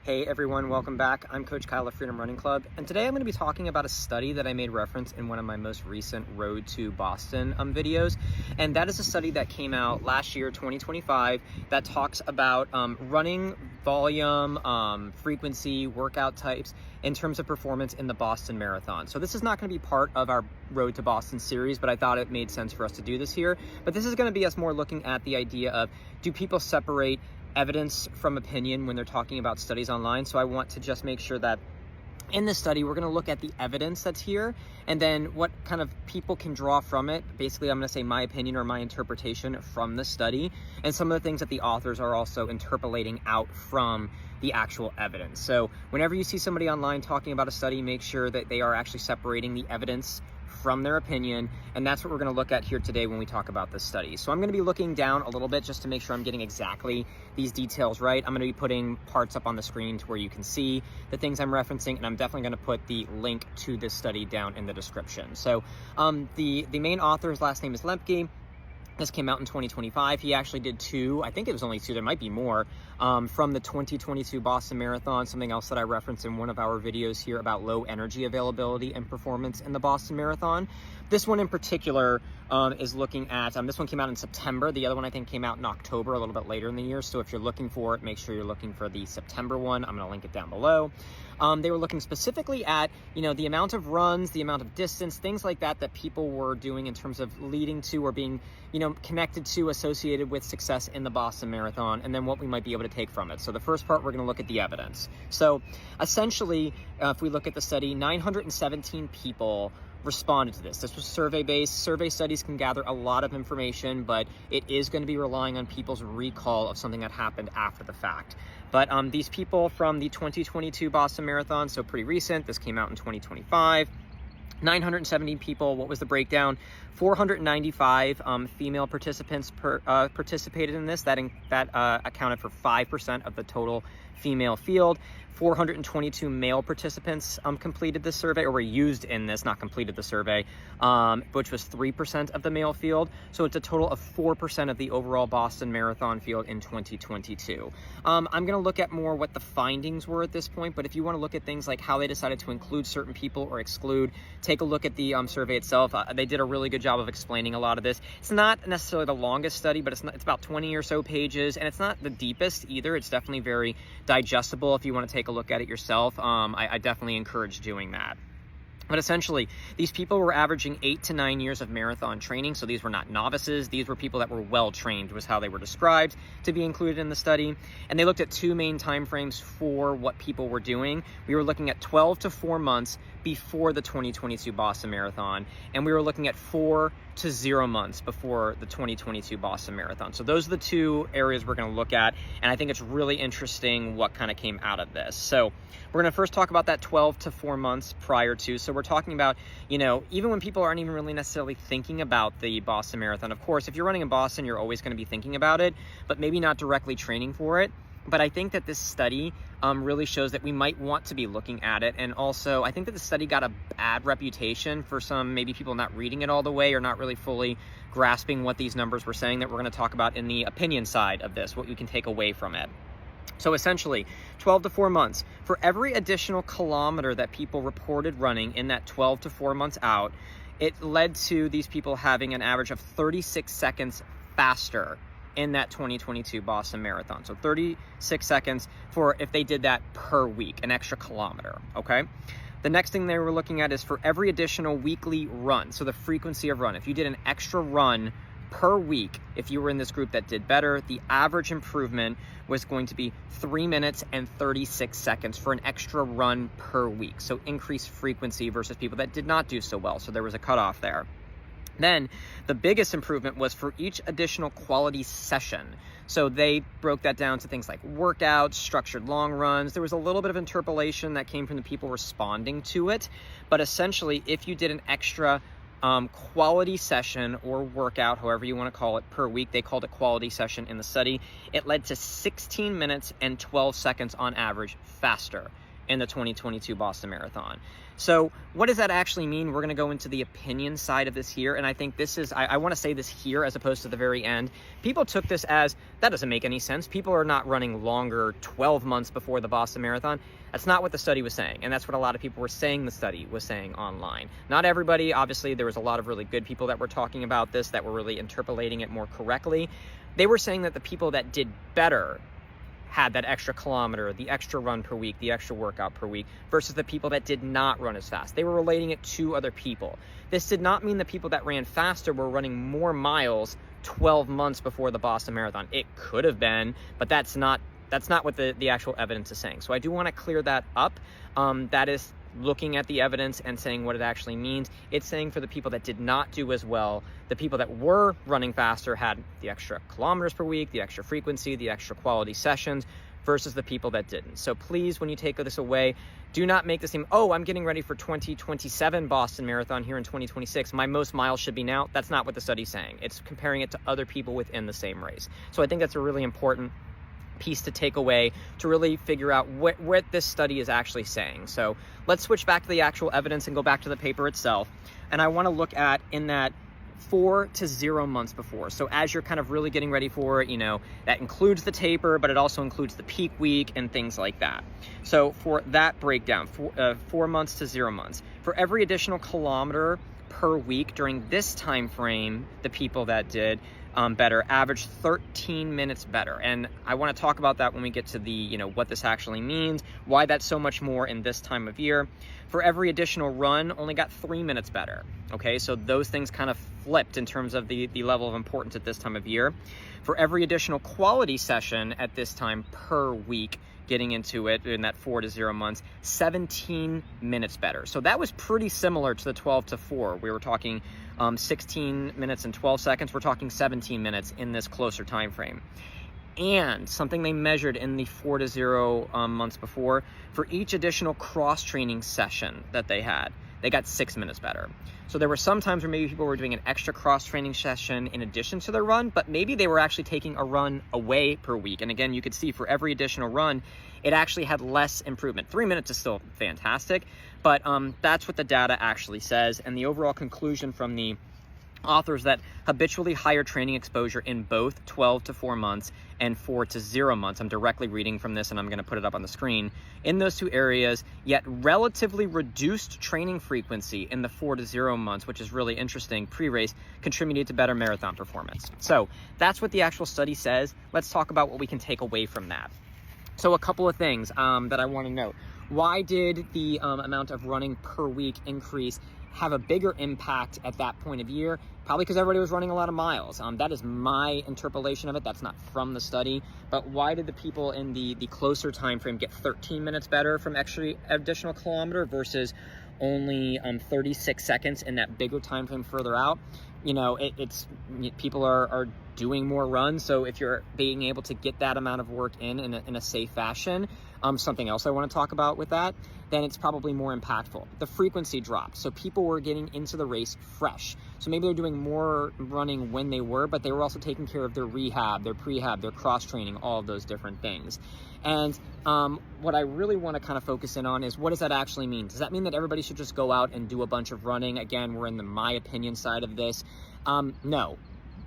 Hey everyone, welcome back. I'm Coach Kyle of Freedom Running Club, and today I'm going to be talking about a study that I made reference in one of my most recent Road to Boston videos, and that is a study that came out last year, 2025, that talks about running volume, frequency, workout types in terms of performance in the Boston Marathon. So this is not going to be part of our Road to Boston series, but I thought it made sense for us to do this here. But this is going to be us more looking at the idea of, do people separate evidence from opinion when they're talking about studies online? So I want to just make sure that in this study, we're going to look at the evidence that's here and then what kind of people can draw from it. Basically, I'm going to say my opinion or my interpretation from the study and some of the things that the authors are also interpolating out from the actual evidence. So whenever you see somebody online talking about a study, make sure that they are actually separating the evidence from their opinion, and that's what we're going to look at here today when we talk about this study. So I'm going to be looking down a little bit just to make sure I'm getting exactly these details right. I'm going to be putting parts up on the screen to where you can see the things I'm referencing, and I'm definitely going to put the link to this study down in the description. So the main author's last name is Lempke. This came out in 2025. He actually did two, I think it was only two, there might be more, from the 2022 Boston Marathon, something else that I referenced in one of our videos here about low energy availability and performance in the Boston Marathon. This one in particular is looking at, this one came out in September. The other one I think came out in October, a little bit later in the year. So if you're looking for it, make sure you're looking for the September one. I'm gonna link it down below. They were looking specifically at, the amount of runs, the amount of distance, things like that that people were doing in terms of leading to or being, connected to, associated with success in the Boston Marathon, and then what we might be able to take from it. So the first part, we're going to look at the evidence. So essentially, if we look at the study, 917 people responded to this. This was survey-based. Survey studies can gather a lot of information, but it is going to be relying on people's recall of something that happened after the fact. But these people from the 2022 Boston Marathon, so pretty recent, this came out in 2025, 970 people. What was the breakdown? 495 female participants participated in this. That accounted for 5% of the total female field. 422 male participants completed this survey, or were used in this, not completed the survey, which was 3% of the male field. So it's a total of 4% of the overall Boston Marathon field in 2022. I'm going to look at more what the findings were at this point, but if you want to look at things like how they decided to include certain people or exclude, take a look at the survey itself. They did a really good job of explaining a lot of this. It's not necessarily the longest study, but it's about 20 or so pages, and it's not the deepest either. It's definitely very digestible if you want to take a look at it yourself. I definitely encourage doing that. But essentially, these people were averaging 8 to 9 years of marathon training. So these were not novices. These were people that were well-trained, was how they were described to be included in the study. And they looked at two main timeframes for what people were doing. We were looking at 12 to 4 months before the 2022 Boston Marathon. And we were looking at 4 to 0 months before the 2022 Boston Marathon. So those are the two areas we're going to look at. And I think it's really interesting what kind of came out of this. So we're going to first talk about that 12 to 4 months prior to. So we're talking about, even when people aren't even really necessarily thinking about the Boston Marathon. Of course, if you're running in Boston, you're always going to be thinking about it, but maybe not directly training for it. But I think that this study really shows that we might want to be looking at it. And also, I think that the study got a bad reputation for some maybe people not reading it all the way or not really fully grasping what these numbers were saying, that we're going to talk about in the opinion side of this, what we can take away from it. So essentially, 12 to 4 months. For every additional kilometer that people reported running in that 12 to 4 months out, it led to these people having an average of 36 seconds faster in that 2022 Boston Marathon. So 36 seconds for if they did that per week, an extra kilometer, okay? The next thing they were looking at is for every additional weekly run, so the frequency of run. If you did an extra run per week, if you were in this group that did better, the average improvement was going to be 3 minutes and 36 seconds for an extra run per week. So increased frequency versus people that did not do so well. So there was a cutoff there. Then the biggest improvement was for each additional quality session. So they broke that down to things like workouts, structured long runs. There was a little bit of interpolation that came from the people responding to it. But essentially, if you did an extra quality session or workout, however you want to call it, per week, they called it quality session in the study, it led to 16 minutes and 12 seconds on average faster in the 2022 Boston Marathon. So what does that actually mean? We're going to go into the opinion side of this here. And I think this is, I want to say this here as opposed to the very end. People took this as, that doesn't make any sense. People are not running longer 12 months before the Boston Marathon. That's not what the study was saying. And that's what a lot of people were saying the study was saying online. Not everybody, obviously, there was a lot of really good people that were talking about this, that were really interpolating it more correctly. They were saying that the people that did better had that extra kilometer, the extra run per week, the extra workout per week, versus the people that did not run as fast. They were relating it to other people. This did not mean the people that ran faster were running more miles 12 months before the Boston Marathon. It could have been, but that's not what the actual evidence is saying. So I do want to clear that up. That is looking at the evidence and saying what it actually means. It's saying for the people that did not do as well, the people that were running faster had the extra kilometers per week, the extra frequency, the extra quality sessions, versus the people that didn't. So please, when you take this away, do not make this seem, oh, I'm getting ready for 2027 Boston Marathon here in 2026. My most miles should be now. That's not what the study's saying. It's comparing it to other people within the same race. So I think that's a really important piece to take away to really figure out what this study is actually saying. So let's switch back to the actual evidence and go back to the paper itself. And I want to look at in that 4 to 0 months before. So as you're kind of really getting ready for it, that includes the taper, but it also includes the peak week and things like that. So for that breakdown, 4 months to 0 months, for every additional kilometer per week during this time frame, the people that did better averaged 13 minutes better. And I want to talk about that when we get to the, what this actually means, why that's so much more in this time of year. For every additional run, only got 3 minutes better. Okay, so those things kind of flipped in terms of the level of importance at this time of year. For every additional quality session at this time per week, getting into it in that 4 to 0 months, 17 minutes better. So that was pretty similar to the 12 to 4. We were talking 16 minutes and 12 seconds. We're talking 17 minutes in this closer time frame. And something they measured in the 4 to 0 months before, for each additional cross-training session that they had, they got 6 minutes better. So there were some times where maybe people were doing an extra cross-training session in addition to their run, but maybe they were actually taking a run away per week. And again, you could see for every additional run, it actually had less improvement. 3 minutes is still fantastic, but that's what the data actually says. And the overall conclusion from the authors that habitually higher training exposure in both 12 to 4 months and 4 to 0 months. I'm directly reading from this and I'm going to put it up on the screen. In those two areas, yet relatively reduced training frequency in the 4 to 0 months, which is really interesting, pre-race, contributed to better marathon performance. So that's what the actual study says. Let's talk about what we can take away from that. So a couple of things that I want to note. Why did the amount of running per week increase have a bigger impact at that point of year? Probably because everybody was running a lot of miles. That is my interpolation of it. That's not from the study. But why did the people in the closer time frame get 13 minutes better from extra additional kilometer versus only 36 seconds in that bigger time frame further out? It's people are doing more runs. So if you're being able to get that amount of work in a safe fashion, something else I want to talk about with that, then it's probably more impactful. The frequency dropped. So people were getting into the race fresh. So maybe they're doing more running when they were, but they were also taking care of their rehab, their prehab, their cross training, all of those different things. And what I really want to kind of focus in on is, what does that actually mean? Does that mean that everybody should just go out and do a bunch of running? Again, we're in the my opinion side of this. No.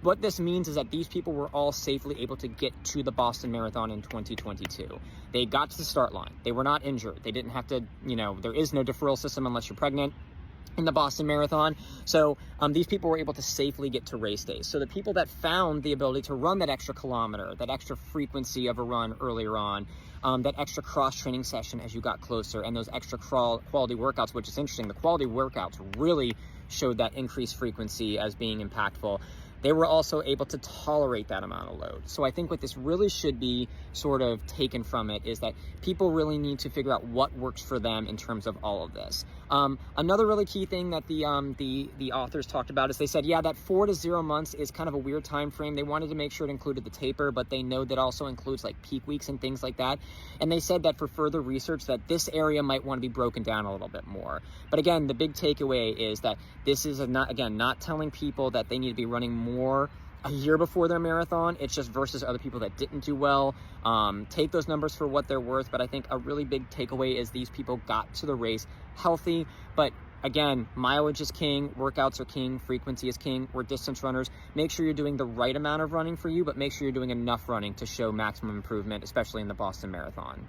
What this means is that these people were all safely able to get to the Boston Marathon in 2022. They got to the start line. They were not injured. They didn't have to, there is no deferral system unless you're pregnant in the Boston Marathon. So these people were able to safely get to race days. So the people that found the ability to run that extra kilometer, that extra frequency of a run earlier on, that extra cross-training session as you got closer, and those extra quality workouts, which is interesting. The quality workouts really showed that increased frequency as being impactful. They were also able to tolerate that amount of load. So I think what this really should be sort of taken from it is that people really need to figure out what works for them in terms of all of this. Another really key thing that the authors talked about is they said, yeah, that 4 to 0 months is kind of a weird time frame. They wanted to make sure it included the taper, but they know that also includes like peak weeks and things like that. And they said that for further research that this area might want to be broken down a little bit more. But again, the big takeaway is that this is not telling people that they need to be running more a year before their marathon. It's just versus other people that didn't do well. Take those numbers for what they're worth, but I think a really big takeaway is these people got to the race healthy. But again, mileage is king, workouts are king, frequency is king. We're distance runners. Make sure you're doing the right amount of running for you, but make sure you're doing enough running to show maximum improvement, especially in the Boston Marathon.